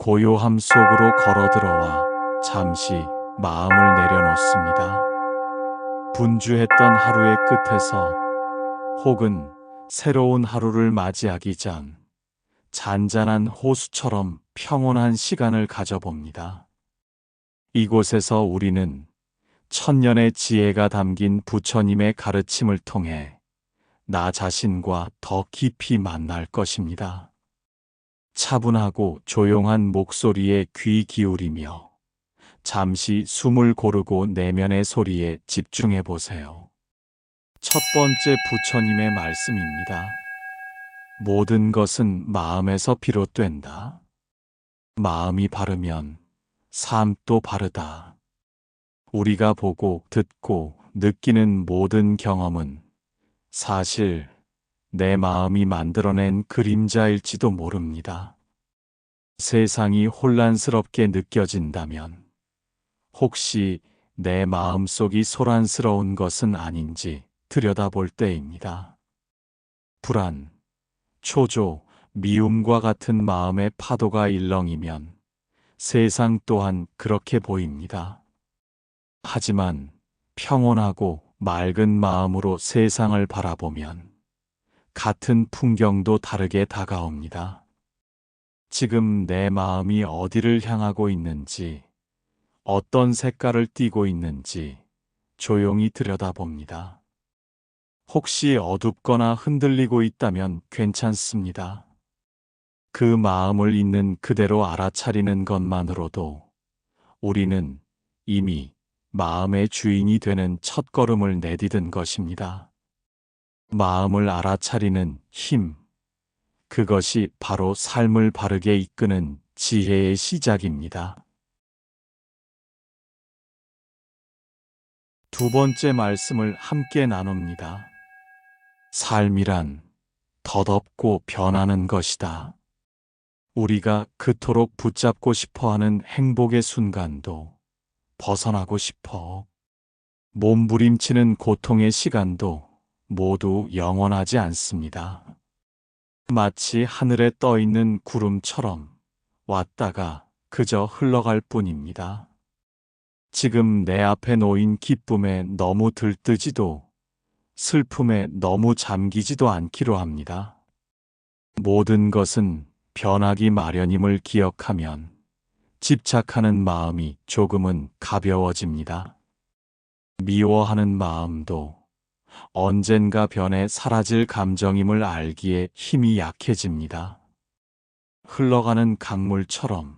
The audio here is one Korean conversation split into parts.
고요함 속으로 걸어들어와 잠시 마음을 내려놓습니다. 분주했던 하루의 끝에서 혹은 새로운 하루를 맞이하기 전 잔잔한 호수처럼 평온한 시간을 가져봅니다. 이곳에서 우리는 천년의 지혜가 담긴 부처님의 가르침을 통해 나 자신과 더 깊이 만날 것입니다. 차분하고 조용한 목소리에 귀 기울이며 잠시 숨을 고르고 내면의 소리에 집중해 보세요. 첫 번째 부처님의 말씀입니다. 모든 것은 마음에서 비롯된다. 마음이 바르면 삶도 바르다. 우리가 보고 듣고 느끼는 모든 경험은 사실 내 마음이 만들어낸 그림자일지도 모릅니다. 세상이 혼란스럽게 느껴진다면 혹시 내 마음속이 소란스러운 것은 아닌지 들여다볼 때입니다. 불안, 초조, 미움과 같은 마음의 파도가 일렁이면 세상 또한 그렇게 보입니다. 하지만 평온하고 맑은 마음으로 세상을 바라보면 같은 풍경도 다르게 다가옵니다. 지금 내 마음이 어디를 향하고 있는지, 어떤 색깔을 띠고 있는지 조용히 들여다봅니다. 혹시 어둡거나 흔들리고 있다면 괜찮습니다. 그 마음을 있는 그대로 알아차리는 것만으로도 우리는 이미 마음의 주인이 되는 첫걸음을 내디딘 것입니다. 마음을 알아차리는 힘, 그것이 바로 삶을 바르게 이끄는 지혜의 시작입니다. 두 번째 말씀을 함께 나눕니다. 삶이란 덧없고 변하는 것이다. 우리가 그토록 붙잡고 싶어하는 행복의 순간도 벗어나고 싶어. 몸부림치는 고통의 시간도 모두 영원하지 않습니다. 마치 하늘에 떠 있는 구름처럼 왔다가 그저 흘러갈 뿐입니다. 지금 내 앞에 놓인 기쁨에 너무 들뜨지도 슬픔에 너무 잠기지도 않기로 합니다. 모든 것은 변하기 마련임을 기억하면 집착하는 마음이 조금은 가벼워집니다. 미워하는 마음도 언젠가 변해 사라질 감정임을 알기에 힘이 약해집니다. 흘러가는 강물처럼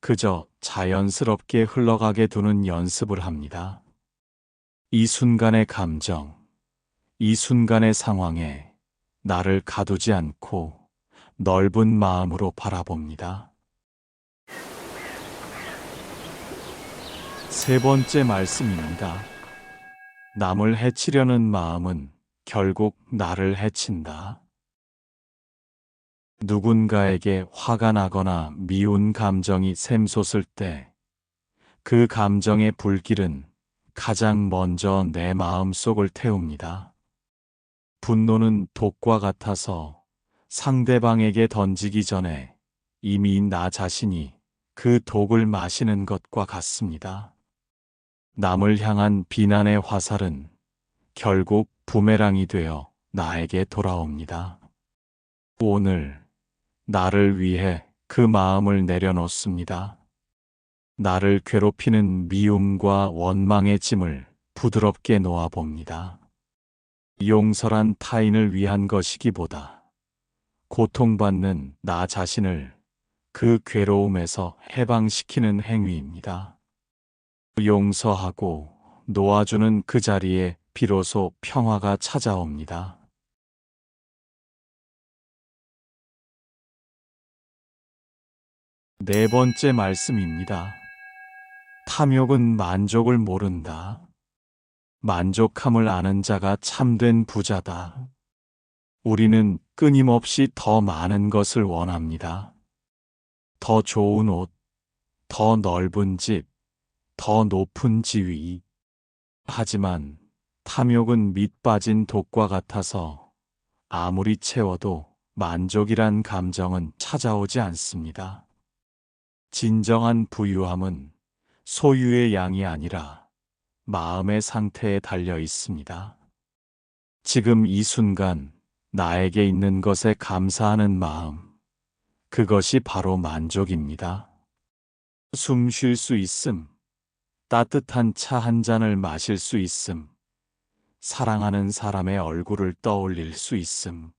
그저 자연스럽게 흘러가게 두는 연습을 합니다. 이 순간의 감정, 이 순간의 상황에 나를 가두지 않고 넓은 마음으로 바라봅니다. 세 번째 말씀입니다. 남을 해치려는 마음은 결국 나를 해친다. 누군가에게 화가 나거나 미운 감정이 샘솟을 때 그 감정의 불길은 가장 먼저 내 마음속을 태웁니다. 분노는 독과 같아서 상대방에게 던지기 전에 이미 나 자신이 그 독을 마시는 것과 같습니다. 남을 향한 비난의 화살은 결국 부메랑이 되어 나에게 돌아옵니다. 오늘 나를 위해 그 마음을 내려놓습니다. 나를 괴롭히는 미움과 원망의 짐을 부드럽게 놓아봅니다. 용서란 타인을 위한 것이기보다 고통받는 나 자신을 그 괴로움에서 해방시키는 행위입니다. 용서하고 놓아주는 그 자리에 비로소 평화가 찾아옵니다. 네 번째 말씀입니다. 탐욕은 만족을 모른다. 만족함을 아는 자가 참된 부자다. 우리는 끊임없이 더 많은 것을 원합니다. 더 좋은 옷, 더 넓은 집, 더 높은 지위. 하지만 탐욕은 밑 빠진 독과 같아서 아무리 채워도 만족이란 감정은 찾아오지 않습니다. 진정한 부유함은 소유의 양이 아니라 마음의 상태에 달려 있습니다. 지금 이 순간 나에게 있는 것에 감사하는 마음, 그것이 바로 만족입니다. 숨 쉴 수 있음, 따뜻한 차 한 잔을 마실 수 있음, 사랑하는 사람의 얼굴을 떠올릴 수 있음.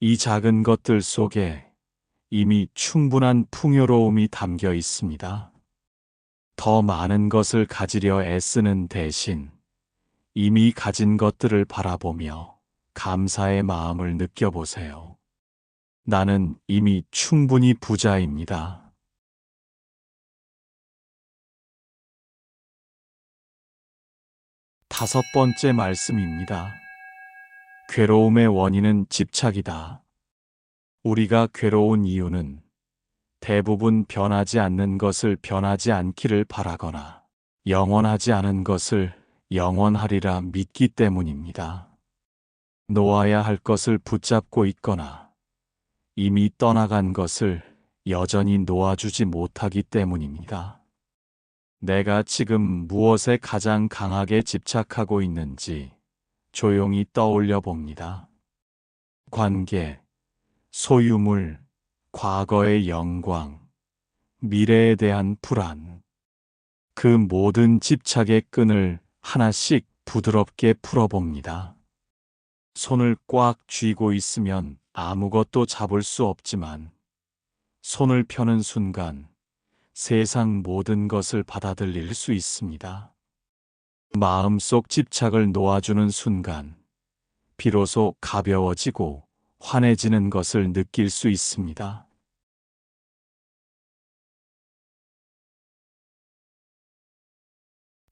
이 작은 것들 속에 이미 충분한 풍요로움이 담겨 있습니다. 더 많은 것을 가지려 애쓰는 대신 이미 가진 것들을 바라보며 감사의 마음을 느껴보세요. 나는 이미 충분히 부자입니다. 다섯 번째 말씀입니다. 괴로움의 원인은 집착이다. 우리가 괴로운 이유는 대부분 변하지 않는 것을 변하지 않기를 바라거나 영원하지 않은 것을 영원하리라 믿기 때문입니다. 놓아야 할 것을 붙잡고 있거나 이미 떠나간 것을 여전히 놓아주지 못하기 때문입니다. 내가 지금 무엇에 가장 강하게 집착하고 있는지 조용히 떠올려 봅니다. 관계, 소유물, 과거의 영광, 미래에 대한 불안. 그 모든 집착의 끈을 하나씩 부드럽게 풀어봅니다. 손을 꽉 쥐고 있으면 아무것도 잡을 수 없지만 손을 펴는 순간 세상 모든 것을 받아들일 수 있습니다. 마음속 집착을 놓아주는 순간 비로소 가벼워지고 환해지는 것을 느낄 수 있습니다.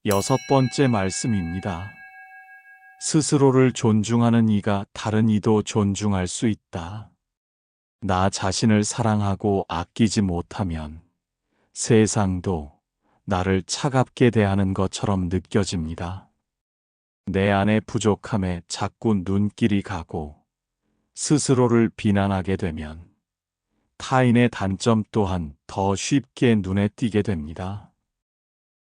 여섯 번째 말씀입니다. 스스로를 존중하는 이가 다른 이도 존중할 수 있다. 나 자신을 사랑하고 아끼지 못하면 세상도 나를 차갑게 대하는 것처럼 느껴집니다. 내 안의 부족함에 자꾸 눈길이 가고 스스로를 비난하게 되면 타인의 단점 또한 더 쉽게 눈에 띄게 됩니다.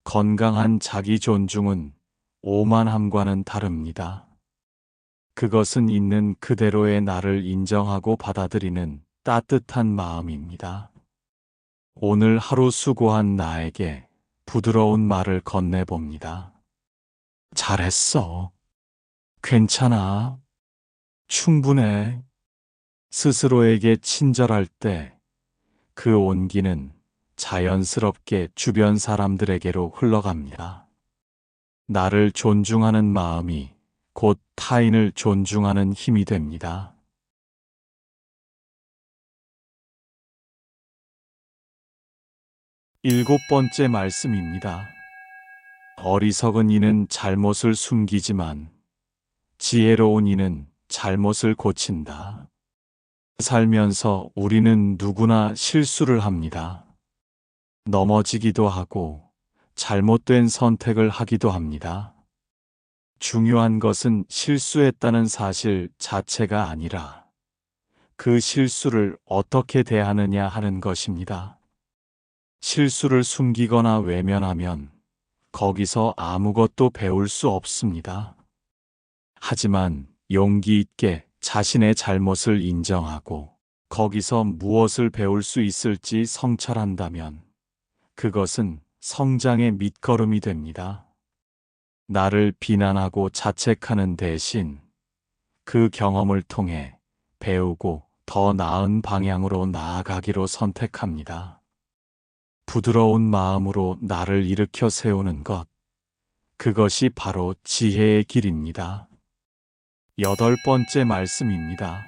건강한 자기 존중은 오만함과는 다릅니다. 그것은 있는 그대로의 나를 인정하고 받아들이는 따뜻한 마음입니다. 오늘 하루 수고한 나에게 부드러운 말을 건네봅니다. 잘했어. 괜찮아. 충분해. 스스로에게 친절할 때 그 온기는 자연스럽게 주변 사람들에게로 흘러갑니다. 나를 존중하는 마음이 곧 타인을 존중하는 힘이 됩니다. 일곱 번째 말씀입니다. 어리석은 이는 잘못을 숨기지만 지혜로운 이는 잘못을 고친다. 살면서 우리는 누구나 실수를 합니다. 넘어지기도 하고 잘못된 선택을 하기도 합니다. 중요한 것은 실수했다는 사실 자체가 아니라 그 실수를 어떻게 대하느냐 하는 것입니다. 실수를 숨기거나 외면하면 거기서 아무것도 배울 수 없습니다. 하지만 용기 있게 자신의 잘못을 인정하고 거기서 무엇을 배울 수 있을지 성찰한다면 그것은 성장의 밑거름이 됩니다. 나를 비난하고 자책하는 대신 그 경험을 통해 배우고 더 나은 방향으로 나아가기로 선택합니다. 부드러운 마음으로 나를 일으켜 세우는 것, 그것이 바로 지혜의 길입니다. 여덟 번째 말씀입니다.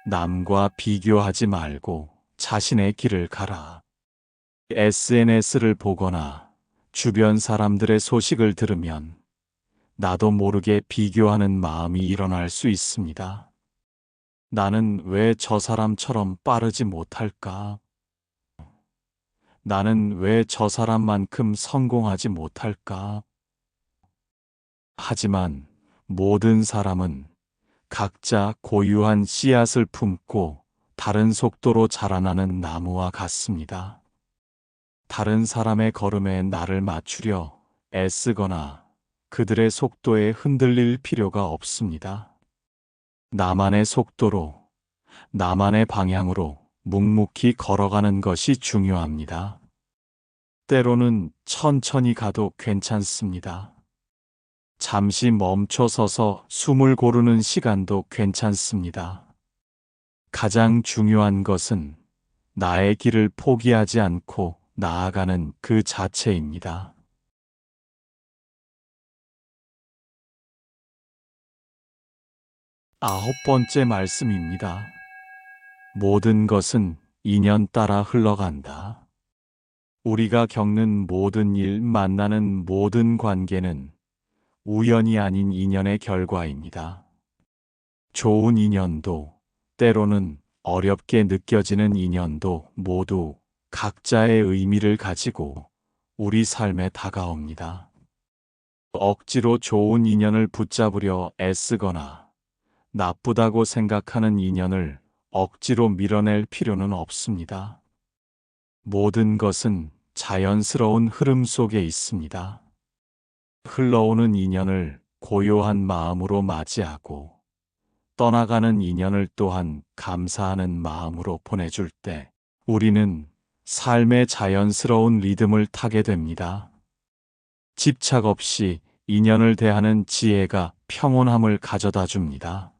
남과 비교하지 말고 자신의 길을 가라. SNS를 보거나 주변 사람들의 소식을 들으면 나도 모르게 비교하는 마음이 일어날 수 있습니다. 나는 왜 저 사람처럼 빠르지 못할까? 나는 왜 저 사람만큼 성공하지 못할까? 하지만 모든 사람은 각자 고유한 씨앗을 품고 다른 속도로 자라나는 나무와 같습니다. 다른 사람의 걸음에 나를 맞추려 애쓰거나 그들의 속도에 흔들릴 필요가 없습니다. 나만의 속도로, 나만의 방향으로 묵묵히 걸어가는 것이 중요합니다. 때로는 천천히 가도 괜찮습니다. 잠시 멈춰 서서 숨을 고르는 시간도 괜찮습니다. 가장 중요한 것은 나의 길을 포기하지 않고 나아가는 그 자체입니다. 9번째 말씀입니다. 모든 것은 인연 따라 흘러간다. 우리가 겪는 모든 일, 만나는 모든 관계는 우연이 아닌 인연의 결과입니다. 좋은 인연도, 때로는 어렵게 느껴지는 인연도 모두 각자의 의미를 가지고 우리 삶에 다가옵니다. 억지로 좋은 인연을 붙잡으려 애쓰거나 나쁘다고 생각하는 인연을 억지로 밀어낼 필요는 없습니다. 모든 것은 자연스러운 흐름 속에 있습니다. 흘러오는 인연을 고요한 마음으로 맞이하고 떠나가는 인연을 또한 감사하는 마음으로 보내줄 때 우리는 삶의 자연스러운 리듬을 타게 됩니다. 집착 없이 인연을 대하는 지혜가 평온함을 가져다 줍니다.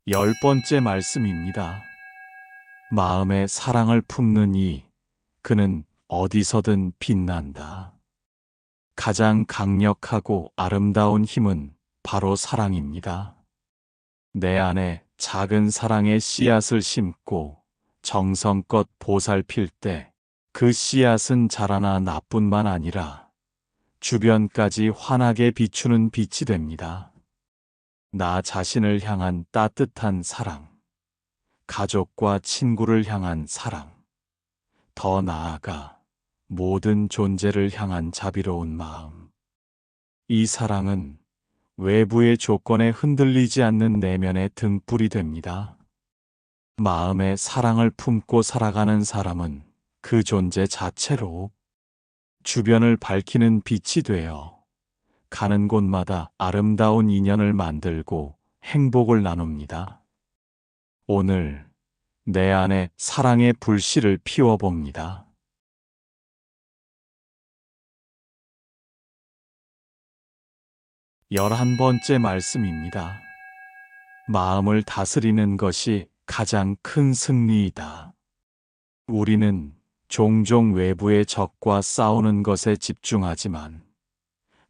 10번째 말씀입니다. 마음에 사랑을 품는 그는 어디서든 빛난다. 가장 강력하고 아름다운 힘은 바로 사랑입니다. 내 안에 작은 사랑의 씨앗을 심고 정성껏 보살필 때 그 씨앗은 자라나 나뿐만 아니라 주변까지 환하게 비추는 빛이 됩니다. 나 자신을 향한 따뜻한 사랑, 가족과 친구를 향한 사랑, 더 나아가 모든 존재를 향한 자비로운 마음. 이 사랑은 외부의 조건에 흔들리지 않는 내면의 등불이 됩니다. 마음에 사랑을 품고 살아가는 사람은 그 존재 자체로 주변을 밝히는 빛이 되어 가는 곳마다 아름다운 인연을 만들고 행복을 나눕니다. 오늘 내 안에 사랑의 불씨를 피워봅니다. 11번째 말씀입니다. 마음을 다스리는 것이 가장 큰 승리이다. 우리는 종종 외부의 적과 싸우는 것에 집중하지만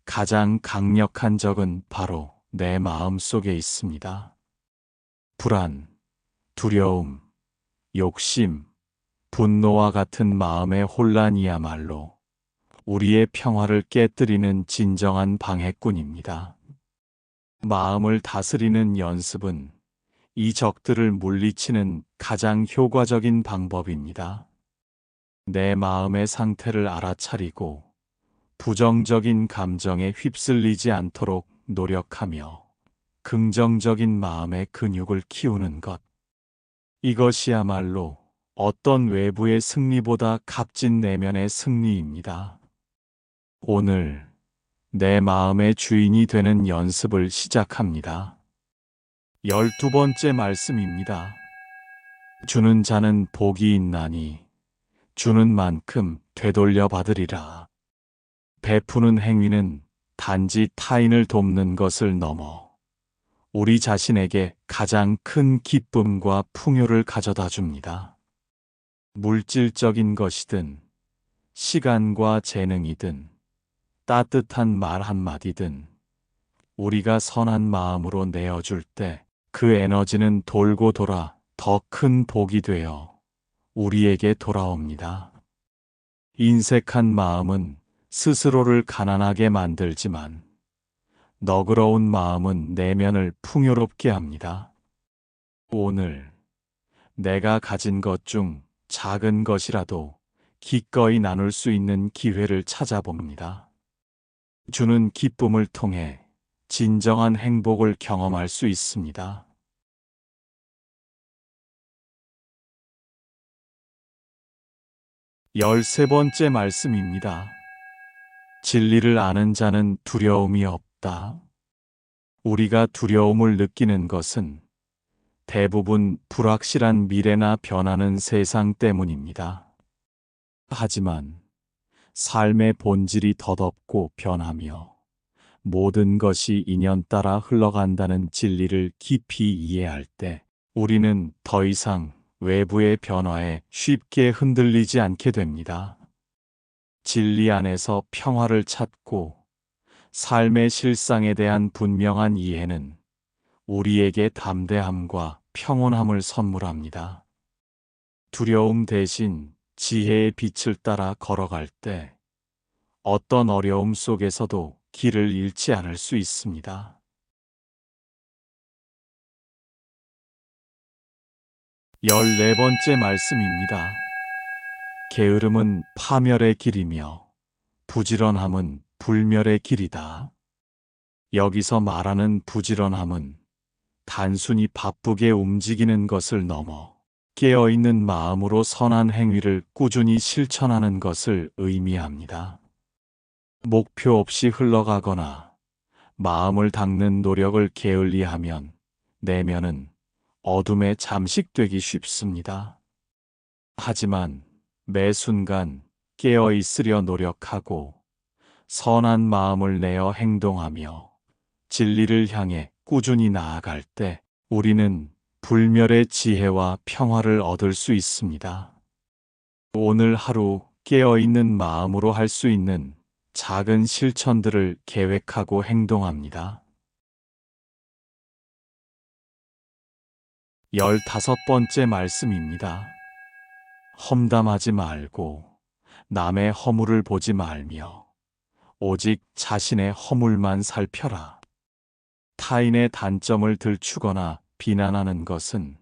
가장 강력한 적은 바로 내 마음 속에 있습니다. 불안, 두려움, 욕심, 분노와 같은 마음의 혼란이야말로 우리의 평화를 깨뜨리는 진정한 방해꾼입니다. 마음을 다스리는 연습은 이 적들을 물리치는 가장 효과적인 방법입니다. 내 마음의 상태를 알아차리고 부정적인 감정에 휩쓸리지 않도록 노력하며 긍정적인 마음의 근육을 키우는 것. 이것이야말로 어떤 외부의 승리보다 값진 내면의 승리입니다. 오늘 내 마음의 주인이 되는 연습을 시작합니다. 12번째 말씀입니다. 주는 자는 복이 있나니 주는 만큼 되돌려 받으리라. 베푸는 행위는 단지 타인을 돕는 것을 넘어 우리 자신에게 가장 큰 기쁨과 풍요를 가져다 줍니다. 물질적인 것이든 시간과 재능이든 따뜻한 말 한마디든 우리가 선한 마음으로 내어줄 때 그 에너지는 돌고 돌아 더 큰 복이 되어 우리에게 돌아옵니다. 인색한 마음은 스스로를 가난하게 만들지만 너그러운 마음은 내면을 풍요롭게 합니다. 오늘 내가 가진 것 중 작은 것이라도 기꺼이 나눌 수 있는 기회를 찾아봅니다. 주는 기쁨을 통해 진정한 행복을 경험할 수 있습니다. 13번째 말씀입니다. 진리를 아는 자는 두려움이 없다. 우리가 두려움을 느끼는 것은 대부분 불확실한 미래나 변하는 세상 때문입니다. 하지만 삶의 본질이 덧없고 변하며 모든 것이 인연 따라 흘러간다는 진리를 깊이 이해할 때 우리는 더 이상 외부의 변화에 쉽게 흔들리지 않게 됩니다. 진리 안에서 평화를 찾고 삶의 실상에 대한 분명한 이해는 우리에게 담대함과 평온함을 선물합니다. 두려움 대신 지혜의 빛을 따라 걸어갈 때 어떤 어려움 속에서도 길을 잃지 않을 수 있습니다. 14번째 말씀입니다. 게으름은 파멸의 길이며 부지런함은 불멸의 길이다. 여기서 말하는 부지런함은 단순히 바쁘게 움직이는 것을 넘어 깨어있는 마음으로 선한 행위를 꾸준히 실천하는 것을 의미합니다. 목표 없이 흘러가거나 마음을 닦는 노력을 게을리하면 내면은 어둠에 잠식되기 쉽습니다. 하지만 매 순간 깨어 있으려 노력하고 선한 마음을 내어 행동하며 진리를 향해 꾸준히 나아갈 때 우리는 불멸의 지혜와 평화를 얻을 수 있습니다. 오늘 하루 깨어 있는 마음으로 할 수 있는 작은 실천들을 계획하고 행동합니다. 15번째 말씀입니다. 험담하지 말고 남의 허물을 보지 말며 오직 자신의 허물만 살펴라. 타인의 단점을 들추거나 비난하는 것은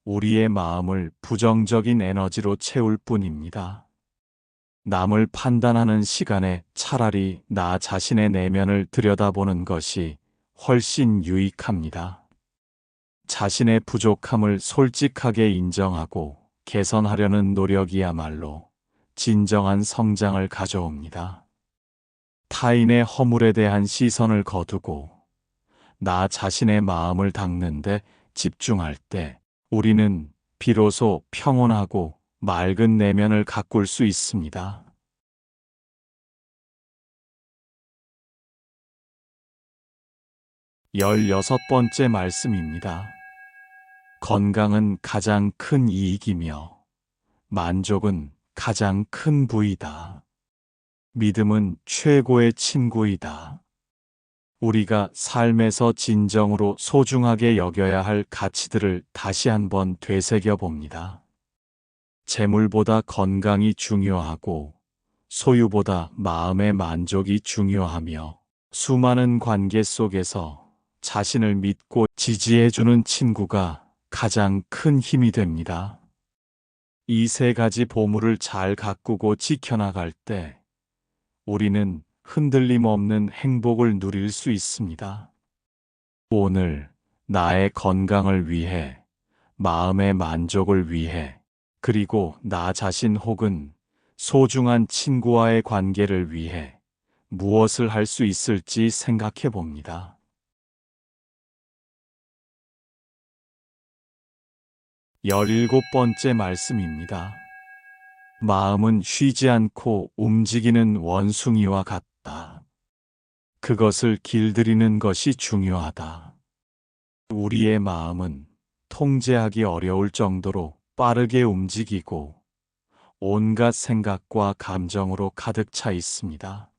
우리의 마음을 부정적인 에너지로 채울 뿐입니다. 남을 판단하는 시간에 차라리 나 자신의 내면을 들여다보는 것이 훨씬 유익합니다. 자신의 부족함을 솔직하게 인정하고 개선하려는 노력이야말로 진정한 성장을 가져옵니다. 타인의 허물에 대한 시선을 거두고 나 자신의 마음을 닦는데 집중할 때 우리는 비로소 평온하고 맑은 내면을 가꿀 수 있습니다. 16번째 말씀입니다. 건강은 가장 큰 이익이며 만족은 가장 큰 부이다. 믿음은 최고의 친구이다. 우리가 삶에서 진정으로 소중하게 여겨야 할 가치들을 다시 한번 되새겨 봅니다. 재물보다 건강이 중요하고 소유보다 마음의 만족이 중요하며 수많은 관계 속에서 자신을 믿고 지지해주는 친구가 가장 큰 힘이 됩니다. 이 세 가지 보물을 잘 가꾸고 지켜나갈 때 우리는 흔들림 없는 행복을 누릴 수 있습니다. 오늘 나의 건강을 위해, 마음의 만족을 위해, 그리고 나 자신 혹은 소중한 친구와의 관계를 위해 무엇을 할 수 있을지 생각해 봅니다. 17번째 말씀입니다. 마음은 쉬지 않고 움직이는 원숭이와 같다. 그것을 길들이는 것이 중요하다. 우리의 마음은 통제하기 어려울 정도로 빠르게 움직이고 온갖 생각과 감정으로 가득 차 있습니다.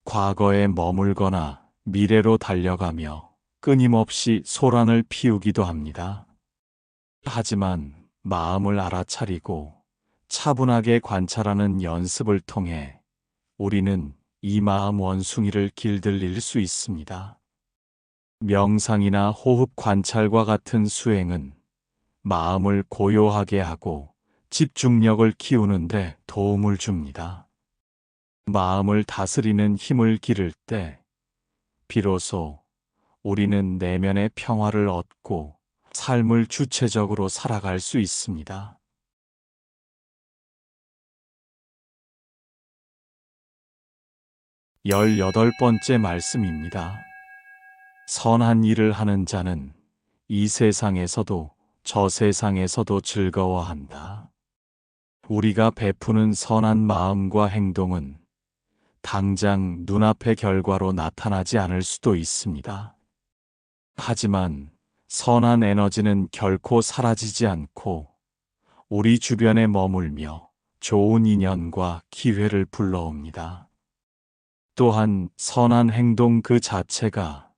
과거에 머물거나 미래로 달려가며 끊임없이 소란을 피우기도 합니다. 하지만 마음을 알아차리고 차분하게 관찰하는 연습을 통해 우리는 이 마음 원숭이를 길들일 수 있습니다. 명상이나 호흡 관찰과 같은 수행은 마음을 고요하게 하고 집중력을 키우는데 도움을 줍니다. 마음을 다스리는 힘을 기를 때 비로소 우리는 내면의 평화를 얻고 삶을 주체적으로 살아갈 수 있습니다. 18번째 말씀입니다. 선한 일을 하는 자는 이 세상에서도 저 세상에서도 즐거워한다. 우리가 베푸는 선한 마음과 행동은 당장 눈앞의 결과로 나타나지 않을 수도 있습니다. 하지만 선한 에너지는 결코 사라지지 않고 우리 주변에 머물며 좋은 인연과 기회를 불러옵니다. 또한 선한 행동 그 자체가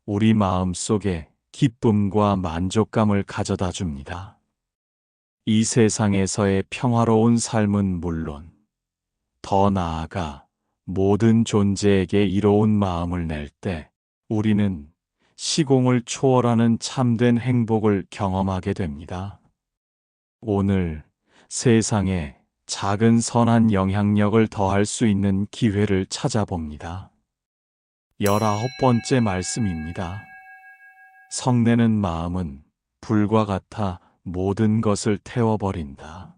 우리 마음 속에 기쁨과 만족감을 가져다 줍니다. 이 세상에서의 평화로운 삶은 물론 더 나아가 모든 존재에게 이로운 마음을 낼 때 우리는 시공을 초월하는 참된 행복을 경험하게 됩니다. 오늘 세상에 작은 선한 영향력을 더할 수 있는 기회를 찾아봅니다. 19번째 말씀입니다. 성내는 마음은 불과 같아 모든 것을 태워버린다.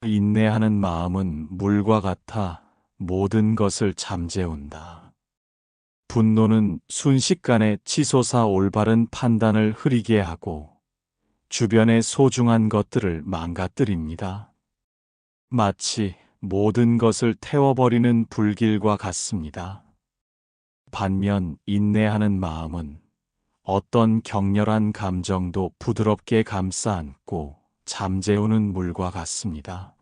인내하는 마음은 물과 같아 모든 것을 잠재운다. 분노는 순식간에 치솟아 올바른 판단을 흐리게 하고 주변의 소중한 것들을 망가뜨립니다. 마치 모든 것을 태워버리는 불길과 같습니다. 반면 인내하는 마음은 어떤 격렬한 감정도 부드럽게 감싸 안고 잠재우는 물과 같습니다.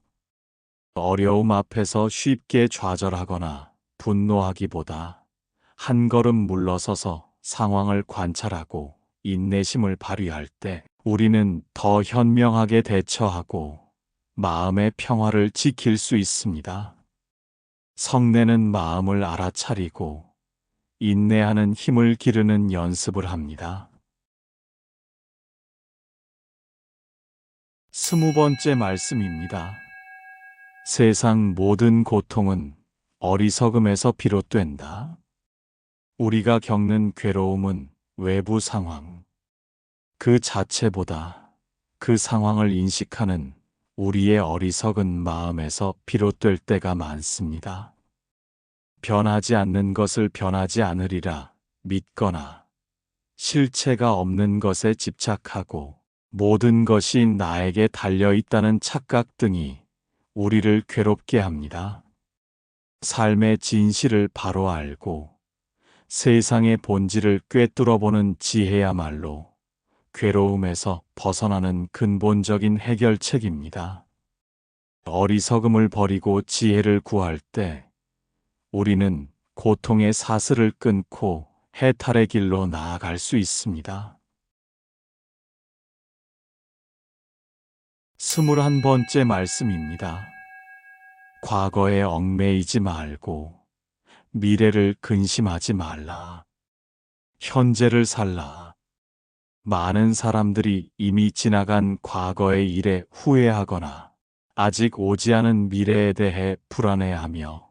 어려움 앞에서 쉽게 좌절하거나 분노하기보다 한 걸음 물러서서 상황을 관찰하고 인내심을 발휘할 때 우리는 더 현명하게 대처하고 마음의 평화를 지킬 수 있습니다. 성내는 마음을 알아차리고 인내하는 힘을 기르는 연습을 합니다. 20번째 말씀입니다. 세상 모든 고통은 어리석음에서 비롯된다. 우리가 겪는 괴로움은 외부 상황 그 자체보다 그 상황을 인식하는 우리의 어리석은 마음에서 비롯될 때가 많습니다. 변하지 않는 것을 변하지 않으리라 믿거나 실체가 없는 것에 집착하고 모든 것이 나에게 달려있다는 착각 등이 우리를 괴롭게 합니다. 삶의 진실을 바로 알고 세상의 본질을 꿰뚫어보는 지혜야말로 괴로움에서 벗어나는 근본적인 해결책입니다. 어리석음을 버리고 지혜를 구할 때 우리는 고통의 사슬을 끊고 해탈의 길로 나아갈 수 있습니다. 21번째 말씀입니다. 과거에 얽매이지 말고 미래를 근심하지 말라. 현재를 살라. 많은 사람들이 이미 지나간 과거의 일에 후회하거나 아직 오지 않은 미래에 대해 불안해하며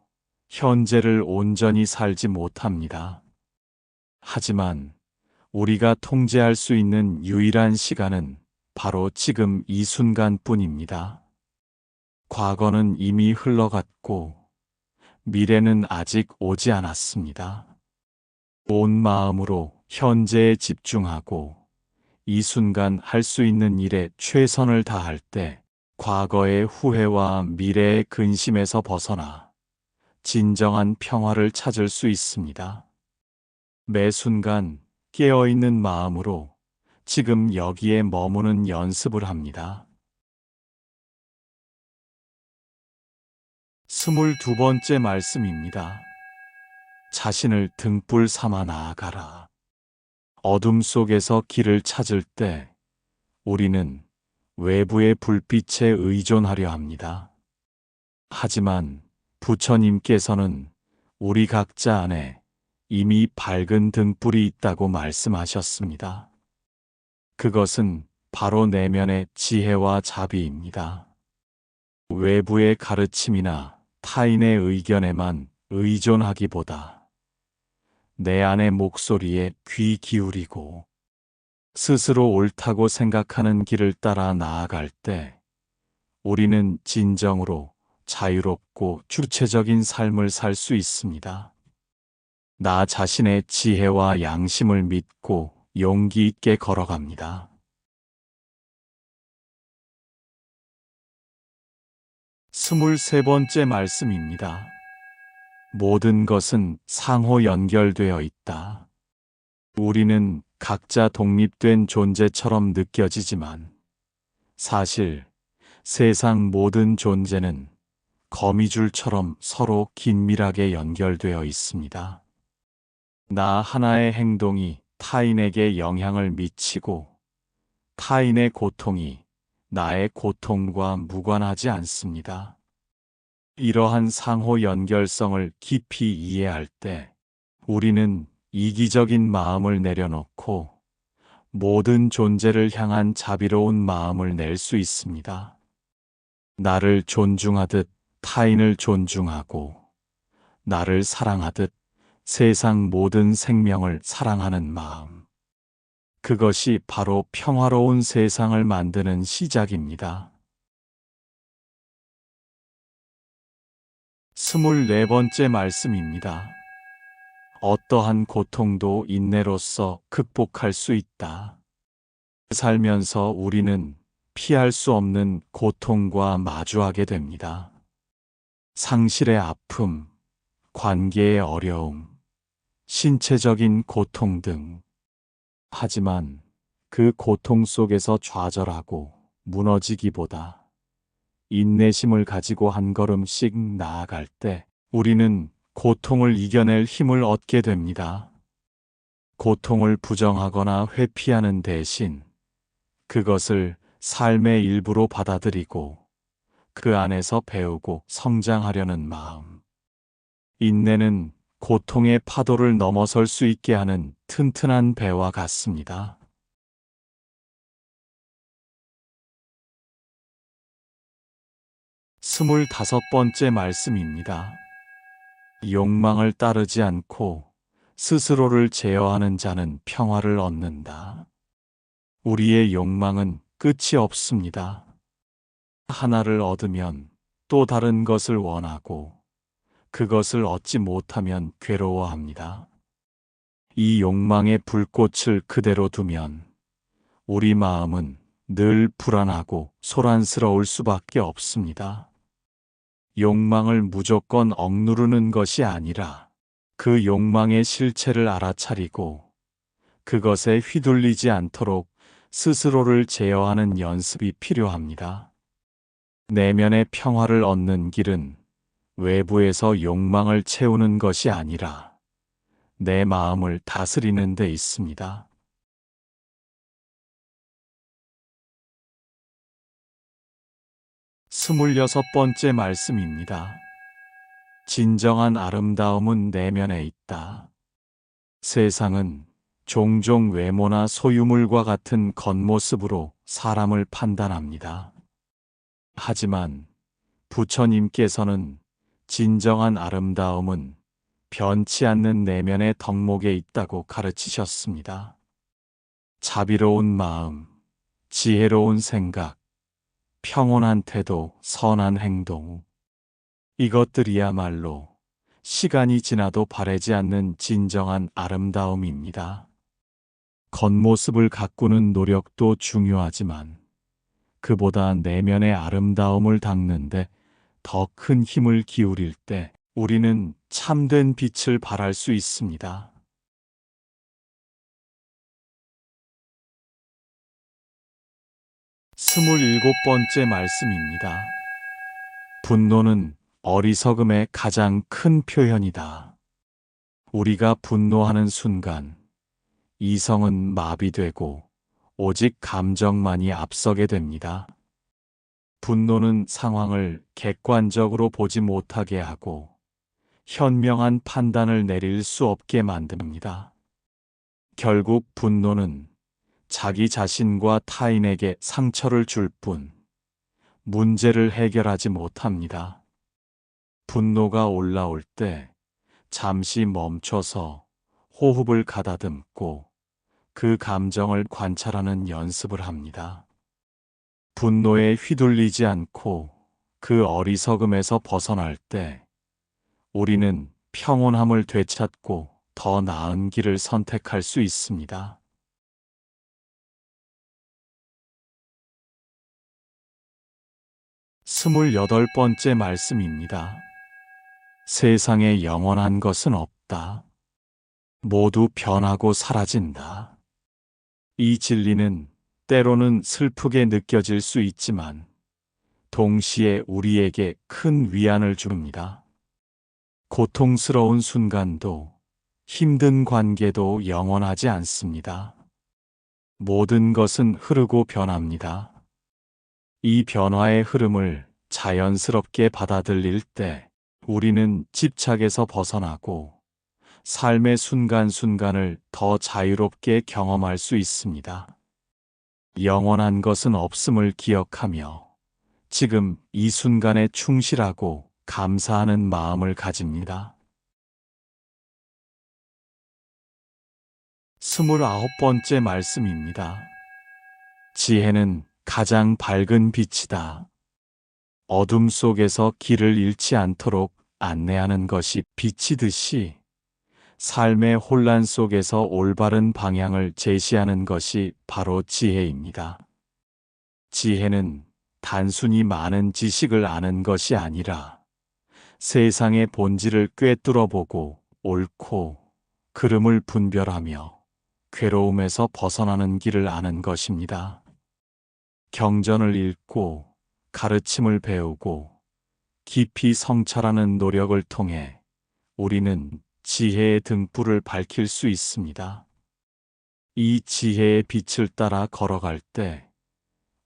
현재를 온전히 살지 못합니다. 하지만 우리가 통제할 수 있는 유일한 시간은 바로 지금 이 순간뿐입니다. 과거는 이미 흘러갔고 미래는 아직 오지 않았습니다. 온 마음으로 현재에 집중하고 이 순간 할 수 있는 일에 최선을 다할 때 과거의 후회와 미래의 근심에서 벗어나 진정한 평화를 찾을 수 있습니다. 매 순간 깨어있는 마음으로 지금 여기에 머무는 연습을 합니다. 22번째 말씀입니다. 자신을 등불 삼아 나아가라. 어둠 속에서 길을 찾을 때 우리는 외부의 불빛에 의존하려 합니다. 하지만 부처님께서는 우리 각자 안에 이미 밝은 등불이 있다고 말씀하셨습니다. 그것은 바로 내면의 지혜와 자비입니다. 외부의 가르침이나 타인의 의견에만 의존하기보다 내 안의 목소리에 귀 기울이고 스스로 옳다고 생각하는 길을 따라 나아갈 때 우리는 진정으로 자유롭고 주체적인 삶을 살 수 있습니다. 나 자신의 지혜와 양심을 믿고 용기 있게 걸어갑니다. 23번째 말씀입니다. 모든 것은 상호 연결되어 있다. 우리는 각자 독립된 존재처럼 느껴지지만 사실 세상 모든 존재는 거미줄처럼 서로 긴밀하게 연결되어 있습니다. 나 하나의 행동이 타인에게 영향을 미치고 타인의 고통이 나의 고통과 무관하지 않습니다. 이러한 상호 연결성을 깊이 이해할 때 우리는 이기적인 마음을 내려놓고 모든 존재를 향한 자비로운 마음을 낼 수 있습니다. 나를 존중하듯 타인을 존중하고 나를 사랑하듯 세상 모든 생명을 사랑하는 마음. 그것이 바로 평화로운 세상을 만드는 시작입니다. 24번째 말씀입니다. 어떠한 고통도 인내로써 극복할 수 있다. 살면서 우리는 피할 수 없는 고통과 마주하게 됩니다. 상실의 아픔, 관계의 어려움, 신체적인 고통 등. 하지만 그 고통 속에서 좌절하고 무너지기보다 인내심을 가지고 한 걸음씩 나아갈 때 우리는 고통을 이겨낼 힘을 얻게 됩니다. 고통을 부정하거나 회피하는 대신 그것을 삶의 일부로 받아들이고 그 안에서 배우고 성장하려는 마음. 인내는 고통의 파도를 넘어설 수 있게 하는 튼튼한 배와 같습니다. 25번째 말씀입니다. 욕망을 따르지 않고 스스로를 제어하는 자는 평화를 얻는다. 우리의 욕망은 끝이 없습니다. 하나를 얻으면 또 다른 것을 원하고 그것을 얻지 못하면 괴로워합니다. 이 욕망의 불꽃을 그대로 두면 우리 마음은 늘 불안하고 소란스러울 수밖에 없습니다. 욕망을 무조건 억누르는 것이 아니라 그 욕망의 실체를 알아차리고 그것에 휘둘리지 않도록 스스로를 제어하는 연습이 필요합니다. 내면의 평화를 얻는 길은 외부에서 욕망을 채우는 것이 아니라 내 마음을 다스리는 데 있습니다. 26번째 말씀입니다. 진정한 아름다움은 내면에 있다. 세상은 종종 외모나 소유물과 같은 겉모습으로 사람을 판단합니다. 하지만 부처님께서는 진정한 아름다움은 변치 않는 내면의 덕목에 있다고 가르치셨습니다. 자비로운 마음, 지혜로운 생각, 평온한 태도, 선한 행동. 이것들이야말로 시간이 지나도 바래지 않는 진정한 아름다움입니다. 겉모습을 가꾸는 노력도 중요하지만 그보다 내면의 아름다움을 닦는데 더 큰 힘을 기울일 때 우리는 참된 빛을 발할 수 있습니다. 27번째 말씀입니다. 분노는 어리석음의 가장 큰 표현이다. 우리가 분노하는 순간 이성은 마비되고 오직 감정만이 앞서게 됩니다. 분노는 상황을 객관적으로 보지 못하게 하고 현명한 판단을 내릴 수 없게 만듭니다. 결국 분노는 자기 자신과 타인에게 상처를 줄 뿐 문제를 해결하지 못합니다. 분노가 올라올 때 잠시 멈춰서 호흡을 가다듬고 그 감정을 관찰하는 연습을 합니다. 분노에 휘둘리지 않고 그 어리석음에서 벗어날 때 우리는 평온함을 되찾고 더 나은 길을 선택할 수 있습니다. 28번째 말씀입니다. 세상에 영원한 것은 없다. 모두 변하고 사라진다. 이 진리는 때로는 슬프게 느껴질 수 있지만 동시에 우리에게 큰 위안을 줍니다. 고통스러운 순간도 힘든 관계도 영원하지 않습니다. 모든 것은 흐르고 변합니다. 이 변화의 흐름을 자연스럽게 받아들일 때 우리는 집착에서 벗어나고 삶의 순간순간을 더 자유롭게 경험할 수 있습니다. 영원한 것은 없음을 기억하며 지금 이 순간에 충실하고 감사하는 마음을 가집니다. 29번째 말씀입니다. 지혜는 가장 밝은 빛이다. 어둠 속에서 길을 잃지 않도록 안내하는 것이 빛이듯이 삶의 혼란 속에서 올바른 방향을 제시하는 것이 바로 지혜입니다. 지혜는 단순히 많은 지식을 아는 것이 아니라 세상의 본질을 꿰뚫어보고 옳고 그름을 분별하며 괴로움에서 벗어나는 길을 아는 것입니다. 경전을 읽고 가르침을 배우고 깊이 성찰하는 노력을 통해 우리는 지혜의 등불을 밝힐 수 있습니다. 이 지혜의 빛을 따라 걸어갈 때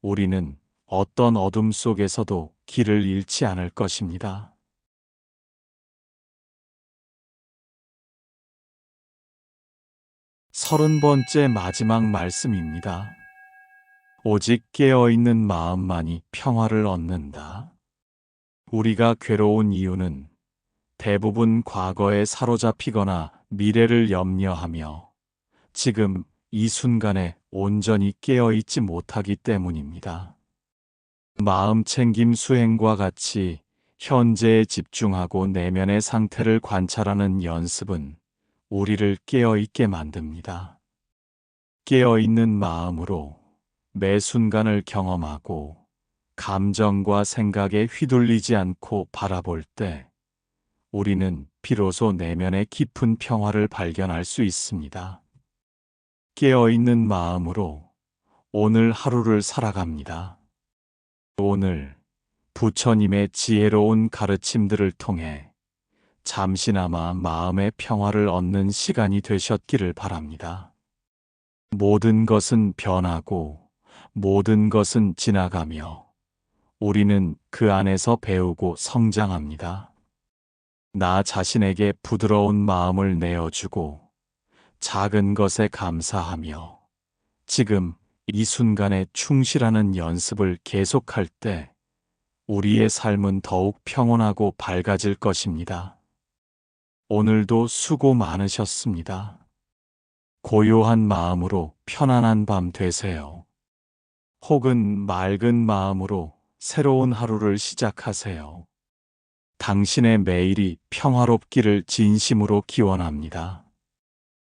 우리는 어떤 어둠 속에서도 길을 잃지 않을 것입니다. 30번째 마지막 말씀입니다. 오직 깨어있는 마음만이 평화를 얻는다. 우리가 괴로운 이유는 대부분 과거에 사로잡히거나 미래를 염려하며 지금 이 순간에 온전히 깨어있지 못하기 때문입니다. 마음 챙김 수행과 같이 현재에 집중하고 내면의 상태를 관찰하는 연습은 우리를 깨어있게 만듭니다. 깨어있는 마음으로 매 순간을 경험하고 감정과 생각에 휘둘리지 않고 바라볼 때 우리는 비로소 내면의 깊은 평화를 발견할 수 있습니다. 깨어있는 마음으로 오늘 하루를 살아갑니다. 오늘 부처님의 지혜로운 가르침들을 통해 잠시나마 마음의 평화를 얻는 시간이 되셨기를 바랍니다. 모든 것은 변하고 모든 것은 지나가며 우리는 그 안에서 배우고 성장합니다. 나 자신에게 부드러운 마음을 내어주고 작은 것에 감사하며 지금 이 순간에 충실하는 연습을 계속할 때 우리의 삶은 더욱 평온하고 밝아질 것입니다. 오늘도 수고 많으셨습니다. 고요한 마음으로 편안한 밤 되세요. 혹은 맑은 마음으로 새로운 하루를 시작하세요. 당신의 매일이 평화롭기를 진심으로 기원합니다.